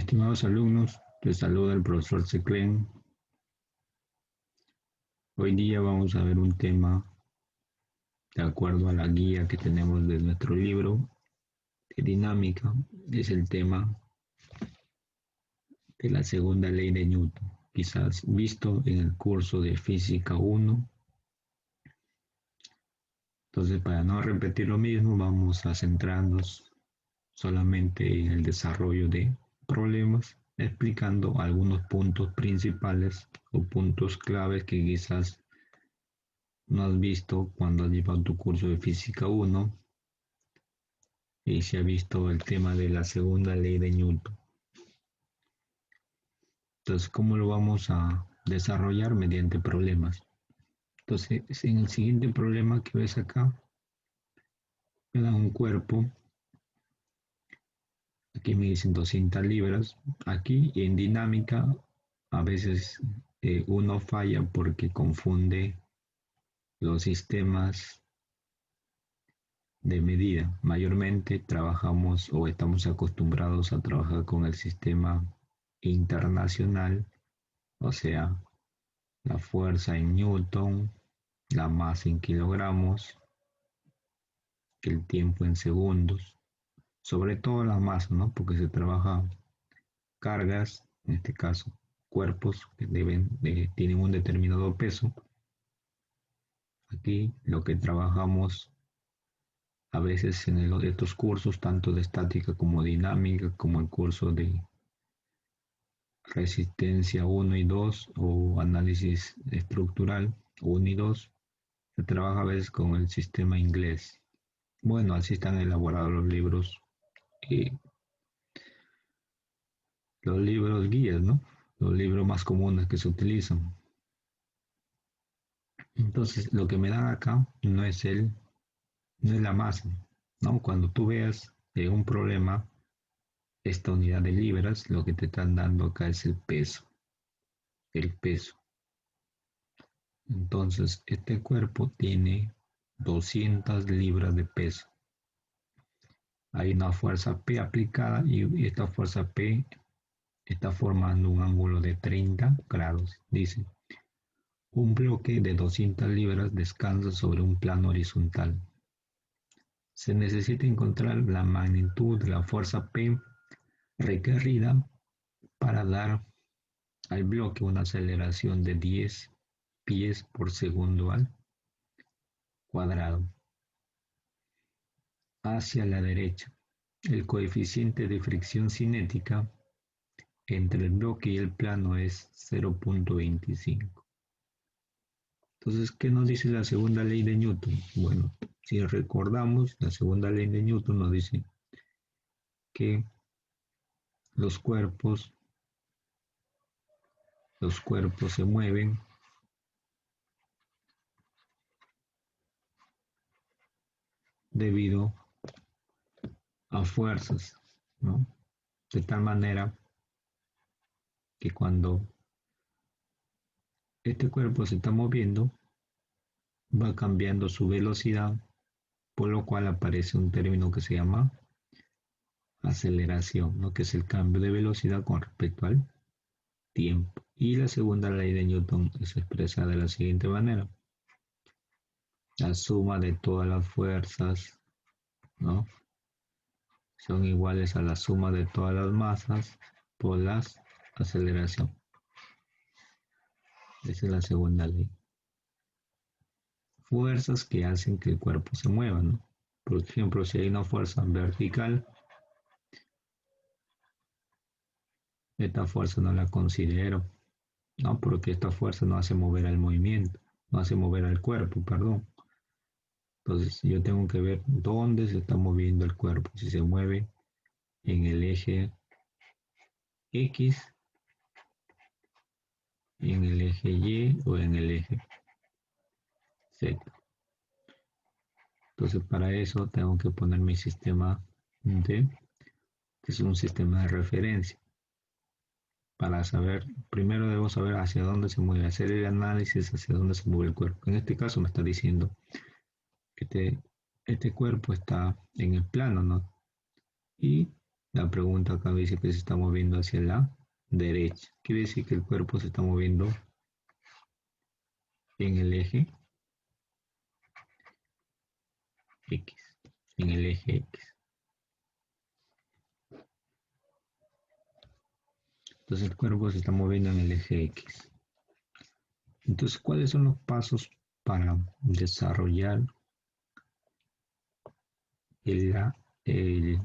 Estimados alumnos, les saluda el profesor Seclen. Hoy día vamos a ver un tema de acuerdo a la guía que tenemos de nuestro libro de dinámica. Es el tema de la segunda ley de Newton, quizás visto en el curso de Física 1. Entonces, para no repetir lo mismo, vamos a centrarnos solamente en el desarrollo de problemas, explicando algunos puntos principales o puntos claves que quizás no has visto cuando has llevado tu curso de Física 1 y se ha visto el tema de la segunda ley de Newton. Entonces, ¿cómo lo vamos a desarrollar? Mediante problemas. Entonces, en el siguiente problema que ves acá, me da un cuerpo. Aquí me dicen 200 libras. Aquí en dinámica, a veces uno falla porque confunde los sistemas de medida. Mayormente trabajamos o estamos acostumbrados a trabajar con el sistema internacional, o sea, la fuerza en newton, la masa en kilogramos, el tiempo en segundos, sobre todo la masa, ¿no? Porque se trabaja cargas, en este caso cuerpos que tienen un determinado peso. Aquí lo que trabajamos a veces en estos cursos, tanto de estática como dinámica, como el curso de resistencia 1 y 2 o análisis estructural 1 y 2, se trabaja a veces con el sistema inglés. Bueno, así están elaborados los libros guías, ¿no? Los libros más comunes que se utilizan. Entonces, lo que me dan acá no es la masa, ¿no? Cuando tú veas un problema, esta unidad de libras, lo que te están dando acá es el peso. El peso. Entonces, este cuerpo tiene 200 libras de peso. Hay una fuerza P aplicada y esta fuerza P está formando un ángulo de 30 grados. Dice, un bloque de 200 libras descansa sobre un plano horizontal. Se necesita encontrar la magnitud de la fuerza P requerida para dar al bloque una aceleración de 10 pies por segundo al cuadrado. Hacia la derecha, el coeficiente de fricción cinética entre el bloque y el plano es 0.25. Entonces, ¿qué nos dice la segunda ley de Newton? Bueno, si recordamos, la segunda ley de Newton nos dice que los cuerpos se mueven debido a fuerzas, ¿no? De tal manera que cuando este cuerpo se está moviendo, va cambiando su velocidad, por lo cual aparece un término que se llama aceleración, ¿no? Que es el cambio de velocidad con respecto al tiempo. Y la segunda ley de Newton es expresada de la siguiente manera. La suma de todas las fuerzas, ¿no? Son iguales a la suma de todas las masas por la aceleración. Esa es la segunda ley. Fuerzas que hacen que el cuerpo se mueva, ¿no? Por ejemplo, si hay una fuerza vertical, esta fuerza no la considero, ¿no? Porque esta fuerza no hace mover al movimiento, no hace mover al cuerpo, perdón. Entonces yo tengo que ver dónde se está moviendo el cuerpo, si se mueve en el eje X, en el eje Y o en el eje Z. Entonces para eso tengo que poner mi sistema D, que es un sistema de referencia. Para saber, primero debo saber hacia dónde se mueve, hacer el análisis hacia dónde se mueve el cuerpo. En este caso me está diciendo que este cuerpo está en el plano, ¿no? Y La pregunta acá dice que se está moviendo hacia la derecha. Quiere decir que el cuerpo se está moviendo en el eje X. En el eje X. Entonces el cuerpo se está moviendo en el eje X. Entonces, ¿cuáles son los pasos para desarrollar el, el-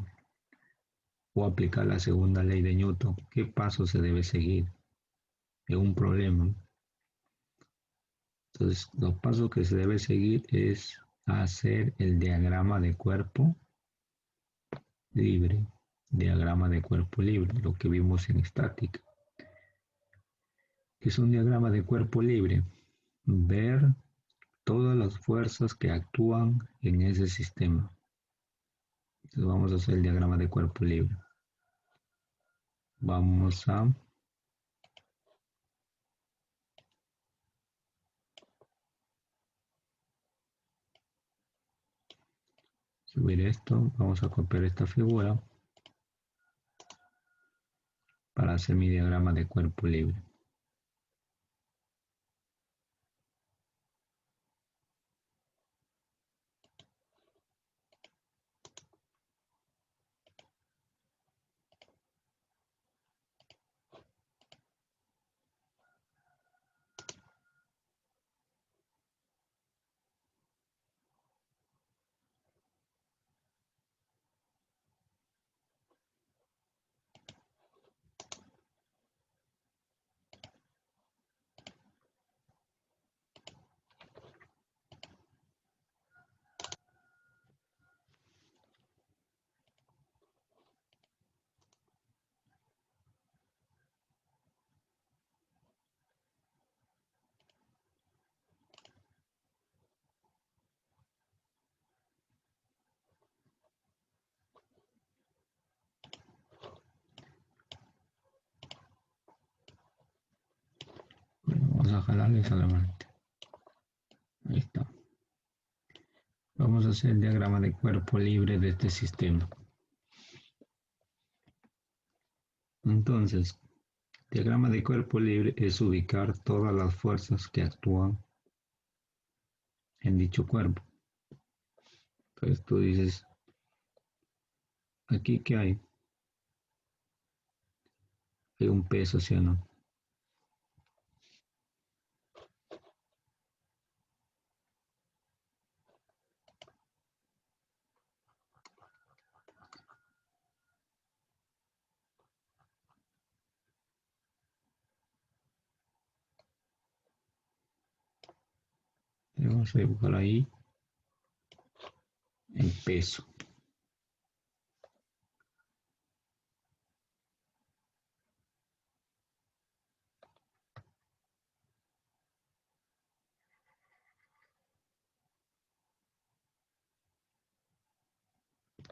o aplicar la segunda ley de Newton? ¿Qué paso se debe seguir en un problema? Entonces, los pasos que se debe seguir es hacer el diagrama de cuerpo libre, diagrama de cuerpo libre, lo que vimos en estática. Es un diagrama de cuerpo libre, ver todas las fuerzas que actúan en ese sistema. Entonces vamos a hacer el diagrama de cuerpo libre. Vamos a subir esto, vamos a copiar esta figura para hacer mi diagrama de cuerpo libre. Bueno, vamos a jalarle solamente. Ahí está. Vamos a hacer el diagrama de cuerpo libre de este sistema. Entonces, diagrama de cuerpo libre es ubicar todas las fuerzas que actúan en dicho cuerpo. Entonces tú dices, ¿aquí qué hay? Hay un peso, ¿sí o no? Y vamos a dibujar ahí el peso.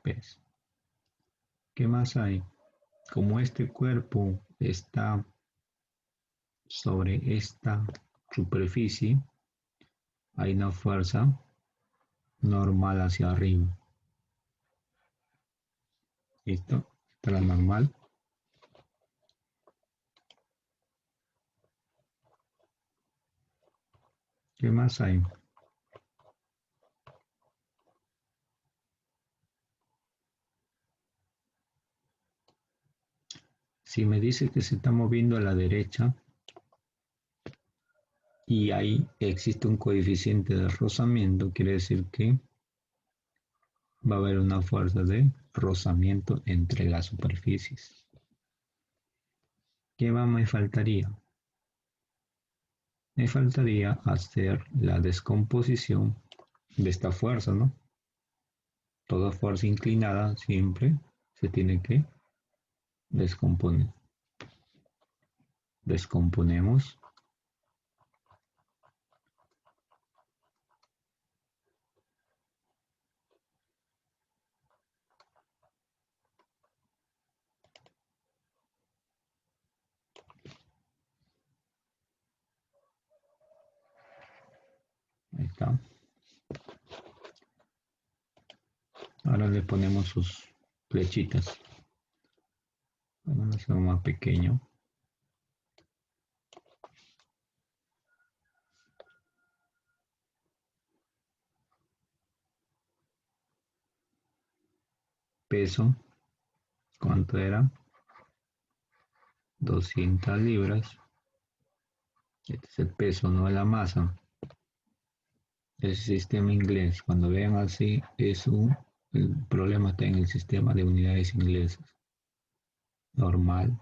Peso. ¿Qué más hay? Como este cuerpo está sobre esta superficie, hay una fuerza normal hacia arriba. ¿Listo? Esta es la normal. ¿Qué más hay? Si me dice que se está moviendo a la derecha y ahí existe un coeficiente de rozamiento, quiere decir que va a haber una fuerza de rozamiento entre las superficies. ¿Qué más me faltaría? Me faltaría hacer la descomposición de esta fuerza, ¿no? Toda fuerza inclinada siempre se tiene que descomponer. Descomponemos. Ahí está. Ahora le ponemos sus flechitas. Bueno, lo hacemos más pequeño. Peso, ¿cuánto era? 200 libras. Este es el peso, no la masa. El sistema inglés, cuando vean así, el problema está en el sistema de unidades inglesas. Normal.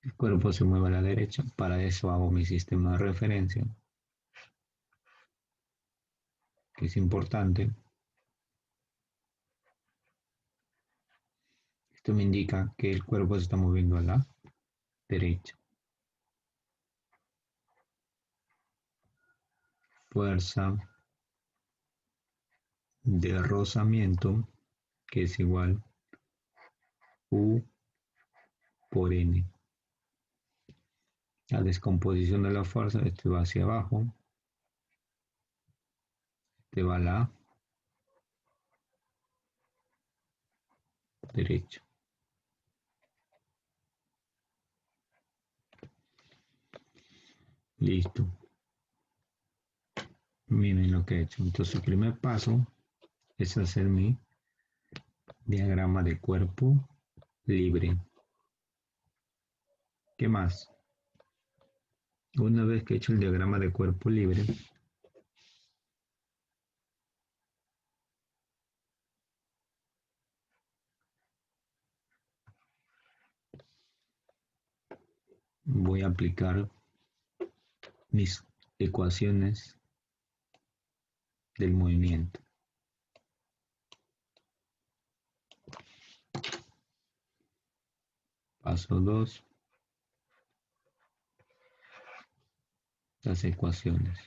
El cuerpo se mueve a la derecha. Para eso hago mi sistema de referencia, que es importante. Esto me indica que el cuerpo se está moviendo a la derecha. Fuerza de rozamiento, que es igual U por N. La descomposición de la fuerza, esto va hacia abajo, este va a la derecha. Listo. Miren lo que he hecho. Entonces el primer paso es hacer mi diagrama de cuerpo libre. ¿Qué más? Una vez que he hecho el diagrama de cuerpo libre, voy a aplicar mis ecuaciones del movimiento. Paso 2, las ecuaciones.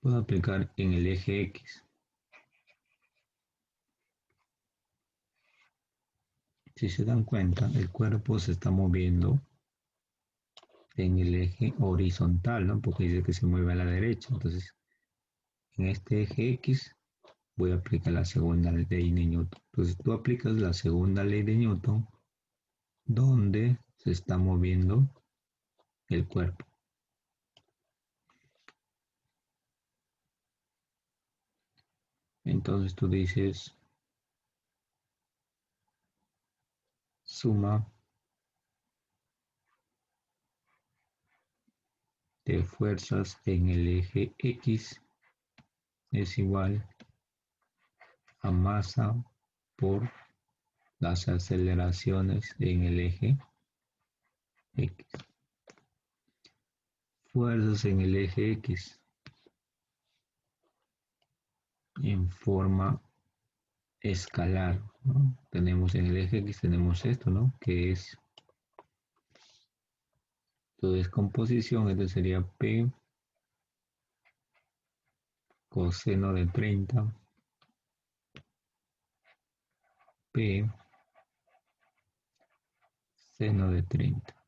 Puedo aplicar en el eje X. Si se dan cuenta, el cuerpo se está moviendo en el eje horizontal, ¿no? Porque dice que se mueve a la derecha. Entonces, en este eje X voy a aplicar la segunda ley de Newton. Entonces, tú aplicas la segunda ley de Newton donde se está moviendo el cuerpo. Entonces tú dices suma de fuerzas en el eje X es igual a masa por las aceleraciones en el eje X. Fuerzas en el eje X en forma escalar, ¿no? Tenemos en el eje X, tenemos esto, ¿no? Que es tu descomposición, esto sería P coseno de 30, P seno de 30.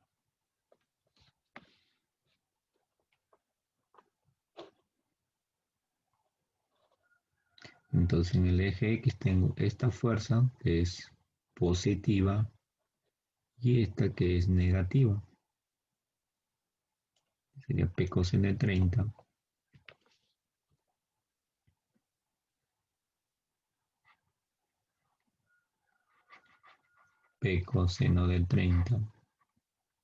Entonces en el eje X tengo esta fuerza que es positiva y esta que es negativa. Sería P coseno de 30 P coseno de 30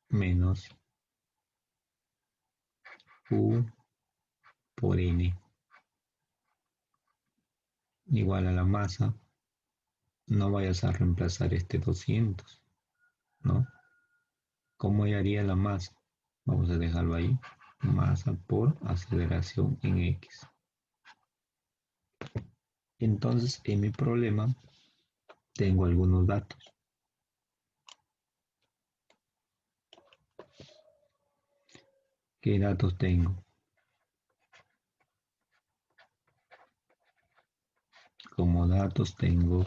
menos U por N igual a la masa. No vayas a reemplazar este 200, ¿no? ¿Cómo haría la masa? Vamos a dejarlo ahí. Masa por aceleración en X. Entonces, en mi problema, tengo algunos datos. ¿Qué datos tengo? Como datos tengo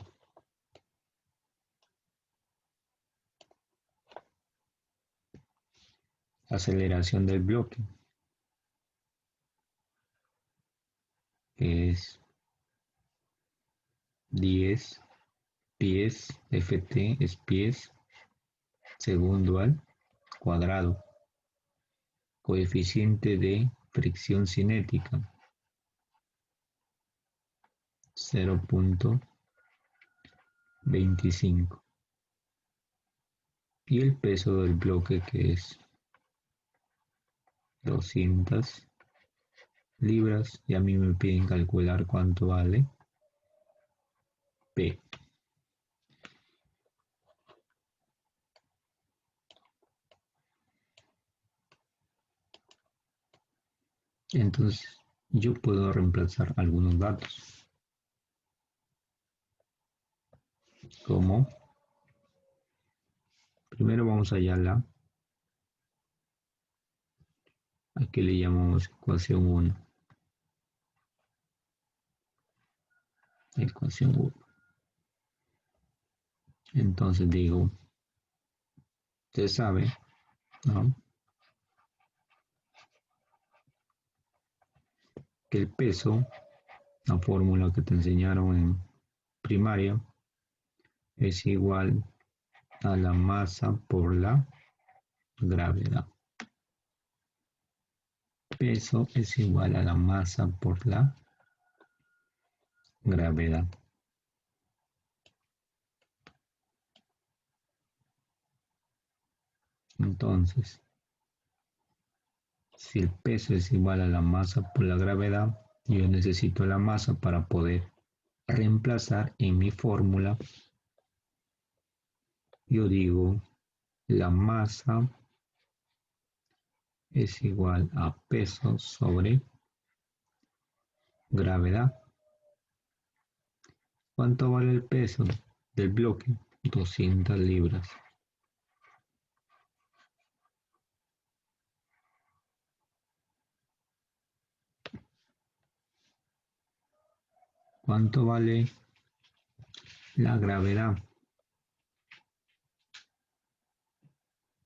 aceleración del bloque, que es 10 pies, Ft es pies segundo al cuadrado. Coeficiente de fricción cinética, 0.25. Y el peso del bloque, que es 200 libras, y a mí me piden calcular cuánto vale P. Entonces yo puedo reemplazar algunos datos, como primero vamos allá a aquí le llamamos ecuación 1. Ecuación 1. Entonces digo, se sabe, ¿no?, que el peso, la fórmula que te enseñaron en primaria, es igual a la masa por la gravedad. Peso es igual a la masa por la gravedad. Entonces, si el peso es igual a la masa por la gravedad, yo necesito la masa para poder reemplazar en mi fórmula. Yo digo, la masa es igual a peso sobre gravedad. ¿Cuánto vale el peso del bloque? 200 libras. ¿Cuánto vale la gravedad?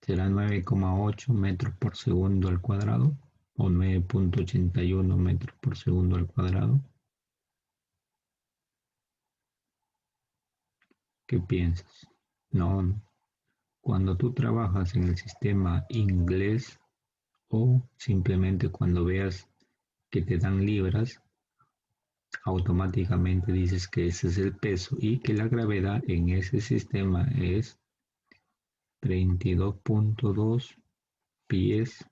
¿Será 9,8 metros por segundo al cuadrado o 9,81 metros por segundo al cuadrado? ¿Qué piensas? No. Cuando tú trabajas en el sistema inglés o simplemente cuando veas que te dan libras, automáticamente dices que ese es el peso y que la gravedad en ese sistema es 32,2 pies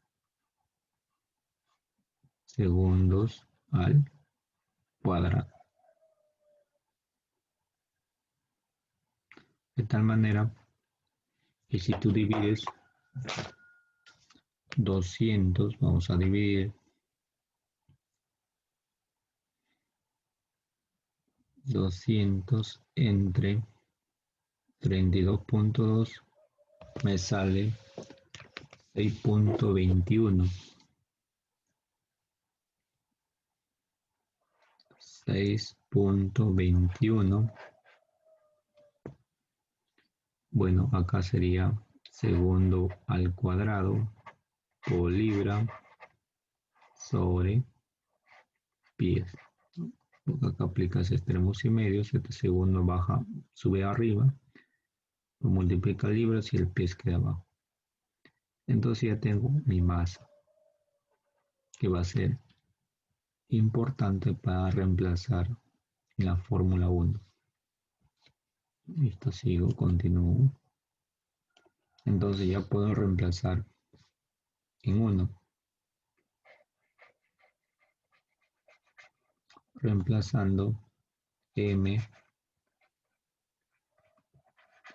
segundos al cuadrado. De tal manera que si tú divides 200, vamos a dividir 200 entre 32,2, me sale 6,21. 6,21. Bueno, acá sería segundo al cuadrado por libra sobre pies. Porque acá aplicas extremos y medios, este segundo baja, sube arriba, lo multiplica libras y el pies queda abajo. Entonces ya tengo mi masa, que va a ser importante para reemplazar en la fórmula 1. Listo, sigo, continúo. Entonces ya puedo reemplazar en 1. Reemplazando m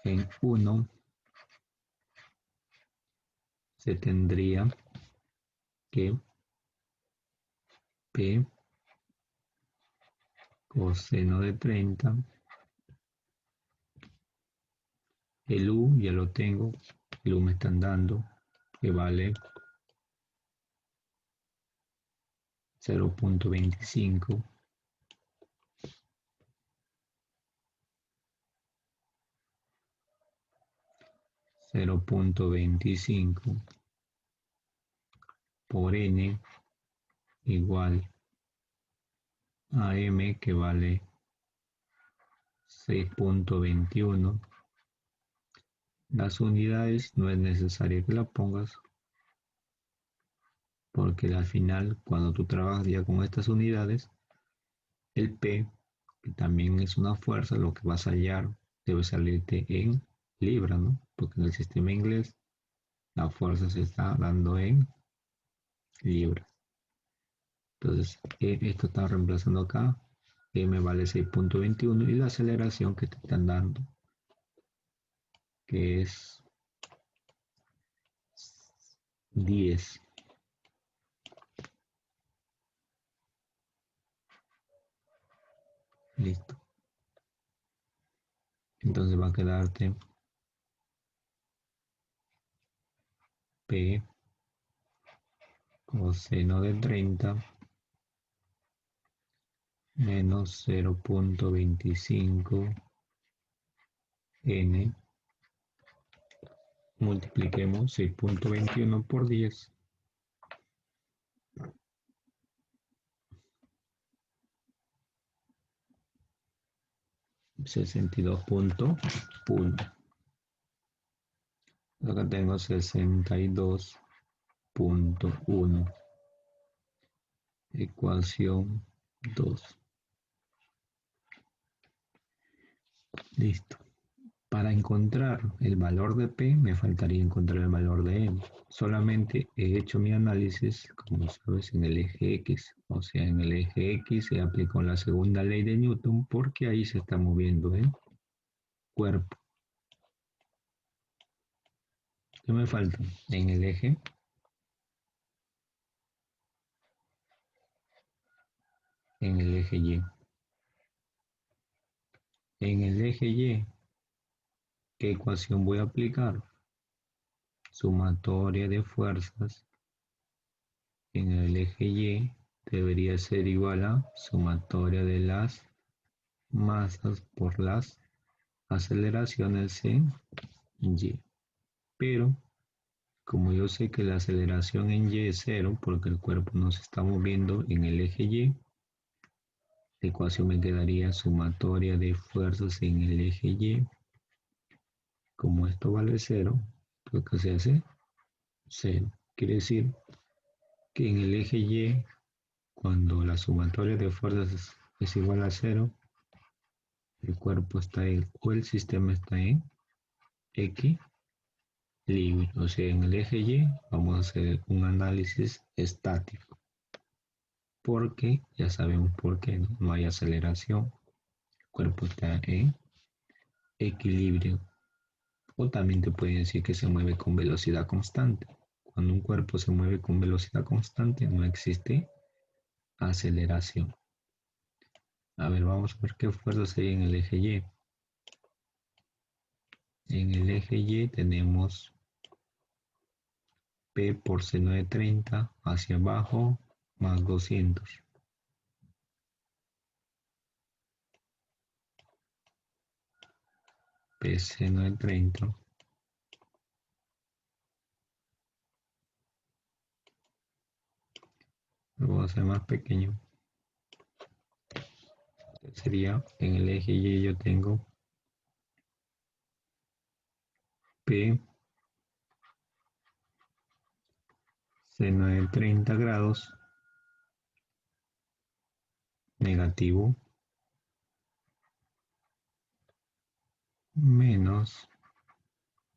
en 1, se tendría que P coseno de 30, el U ya lo tengo, el U me están dando, que vale 0,25. por n igual a m, que vale 6.21. Las unidades no es necesario que las pongas, porque al final, cuando tú trabajas ya con estas unidades, el P, que también es una fuerza, lo que vas a hallar debe salirte en libra, ¿no? Porque en el sistema inglés la fuerza se está dando en libras. Entonces, esto está reemplazando acá. M vale 6.21 y la aceleración que te están dando, que es 10. Listo. Entonces va a quedarte P coseno de 30 menos 0.25 n, multipliquemos 6.21 por 10, 62.1. Acá tengo 62.1, ecuación 2. Listo. Para encontrar el valor de P me faltaría encontrar el valor de M. Solamente he hecho mi análisis, como sabes, en el eje X. O sea, en el eje X se aplicó la segunda ley de Newton porque ahí se está moviendo el cuerpo. ¿Qué me falta? En el eje Y. En el eje Y, ¿qué ecuación voy a aplicar? Sumatoria de fuerzas en el eje Y debería ser igual a sumatoria de las masas por las aceleraciones en Y. Pero como yo sé que la aceleración en Y es cero porque el cuerpo no se está moviendo en el eje Y, la ecuación me quedaría sumatoria de fuerzas en el eje Y. Como esto vale cero, lo que se hace cero. Quiere decir que en el eje Y, cuando la sumatoria de fuerzas es igual a cero, el cuerpo está en, o el sistema está en equilibrio. O sea, en el eje Y vamos a hacer un análisis estático, porque ya sabemos por qué no hay aceleración, el cuerpo está en equilibrio. O también te pueden decir que se mueve con velocidad constante. Cuando un cuerpo se mueve con velocidad constante no existe aceleración. A ver, vamos a ver qué fuerzas hay en el eje Y. En el eje Y tenemos P por seno de 30 hacia abajo más 200. P seno de 30 lo voy a hacer más pequeño. Sería en el eje Y yo tengo P seno de 30 grados negativo menos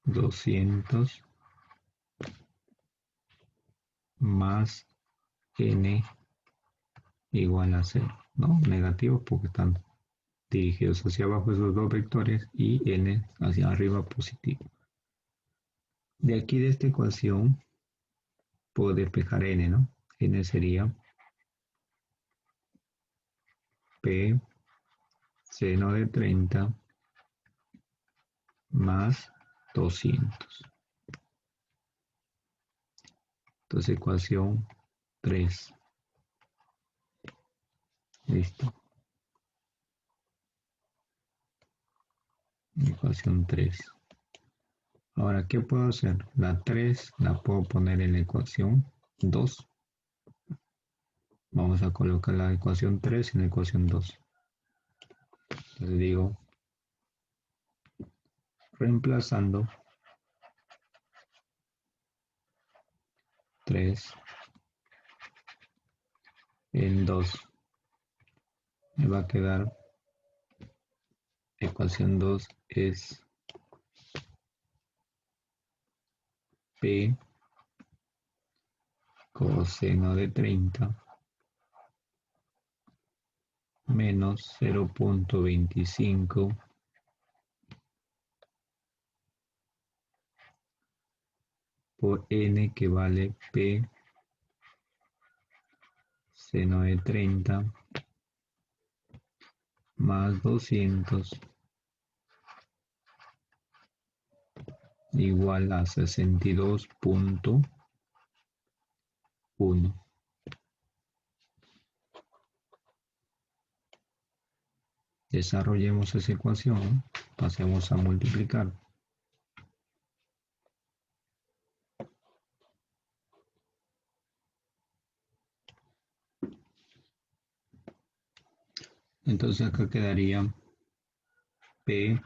200 más n igual a 0, ¿no? Negativos porque están dirigidos hacia abajo esos dos vectores y n hacia arriba positivo. De aquí de esta ecuación puedo despejar n, ¿no? N sería P seno de 30 más 200. Entonces ecuación 3. Listo. Ecuación 3. Ahora, ¿qué puedo hacer? La 3 la puedo poner en la ecuación 2. Vamos a colocar la ecuación 3 en la ecuación 2. Les digo, reemplazando 3 en 2, me va a quedar, ecuación 2 es P coseno de 30 menos 0.25 por n, que vale P seno de 30 más 200 igual a 62.1. Desarrollemos esa ecuación, pasemos a multiplicar. Entonces acá quedaría P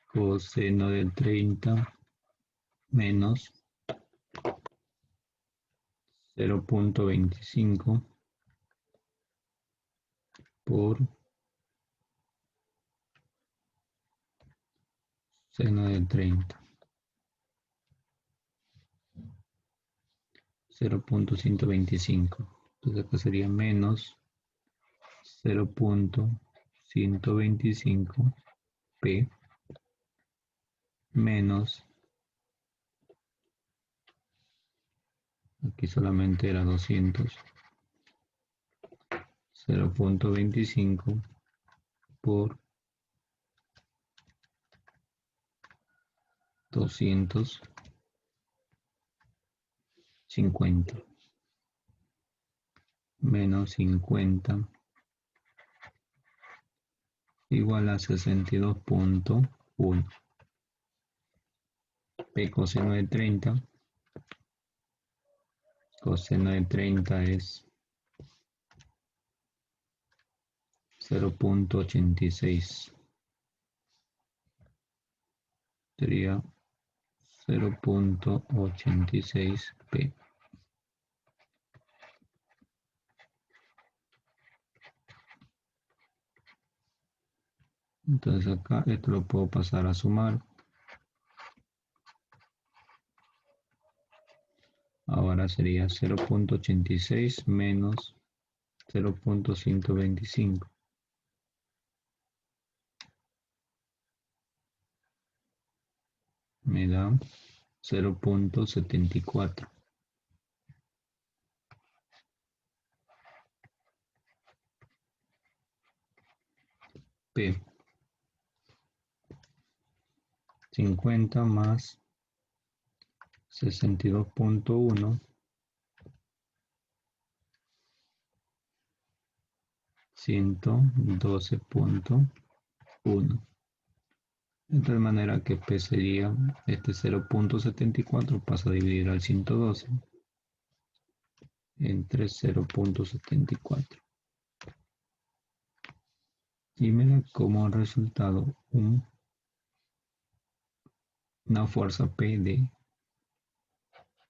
coseno de 30 menos 0.25 por seno de 30. 0.125. Entonces acá sería menos 0.125 P menos, aquí solamente era 200, 0.25 por 250 menos 50 igual a 62.1. P coseno de 30, coseno de 30 es 0.86, sería 0.86 P. Entonces acá esto lo puedo pasar a sumar. Ahora sería 0.86 menos 0.125. Me da 0.74. P. 50 más 62.1, 112.1. De tal manera que P sería este 0.74, pasa a dividir al 112 entre 0.74. Y me da como resultado una fuerza P de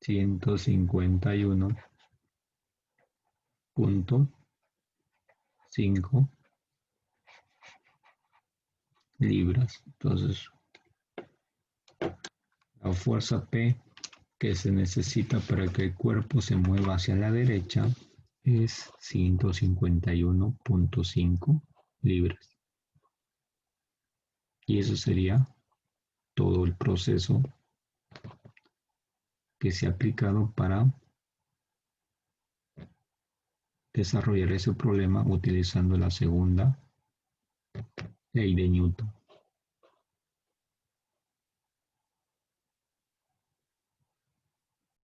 151.5 libras. Entonces, la fuerza P que se necesita para que el cuerpo se mueva hacia la derecha es 151.5 libras. Y eso sería todo el proceso que se ha aplicado para desarrollar ese problema utilizando la segunda ley de Newton.